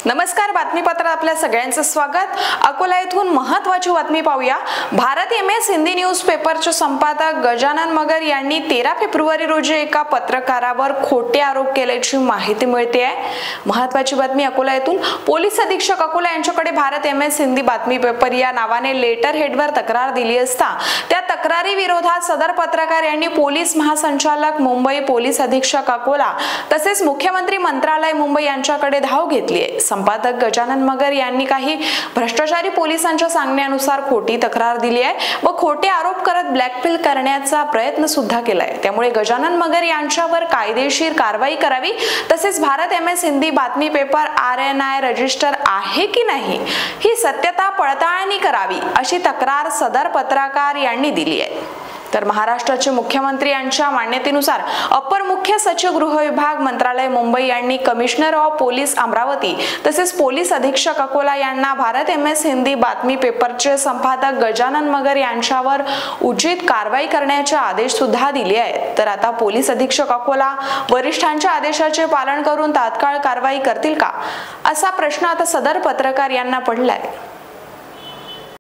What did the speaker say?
नमस्कार, बातमीपत्रात आपल्या सगळ्यांचं स्वागत। अकोला येथून महत्त्वाची बातमी पाहूया। भारत MS हिंदी न्यूज पेपरचे संपादक गजानन मगर यांनी 13 फेब्रुवारी रोजी एका पत्रकारावर खोटे आरोप केल्याची माहिती मिळते आहे। महत्त्वाची बातमी अकोला येथून पोलीस अधीक्षक अकोला यांच्याकडे भारत MS हिंदी बातमी पेपर या नावाने लेटर हेडवर तक्रार दिली असता त्या तक्रारी विरोधात सदर पत्रकार यांनी पोलीस महासंचालक मुंबई, पोलीस अधीक्षक अकोला तसेच मुख्यमंत्री मंत्रालय मुंबई यांच्याकडे धाव घेतली आहे। संपादक गजानन मगर यांनी काही भ्रष्टाचारी पोलिसांच्या सांगण्यानुसार खोटी तक्रार दिली आहे व खोटे आरोप करत ब्लॅकमेल करण्याचा प्रयत्न सुद्धा केलाय। त्यामुळे गजानन मगर यांच्यावर कायदेशीर कारवाई करावी तसेच भारत MS हिंदी बातमी पेपर RNI रजिस्टर आहे की नाही ही सत्यता पडताळणी करावी अशी तक्रार सदर पत्रकार यांनी दिली आहे। तर महाराष्ट्राचे मुख्यमंत्री यांच्या मान्यतेनुसार अपर मुख्य सचिव गृह विभाग मंत्रालय मुंबई यांनी कमिशनर ऑफ पोलीस अमरावती तसेच पोलीस अधीक्षक अकोला यांना भारत MS हिंदी बातमी पेपरचे संपादक गजानन मगर यांच्यावर उचित कारवाई करण्याचे आदेश सुद्धा दिले आहेत। तर आता पोलीस अधीक्षक अकोला वरिष्ठांच्या आदेशाचे पालन करून तात्काळ कारवाई करतील का असा प्रश्न आता सदर पत्रकार यांना पडलाय।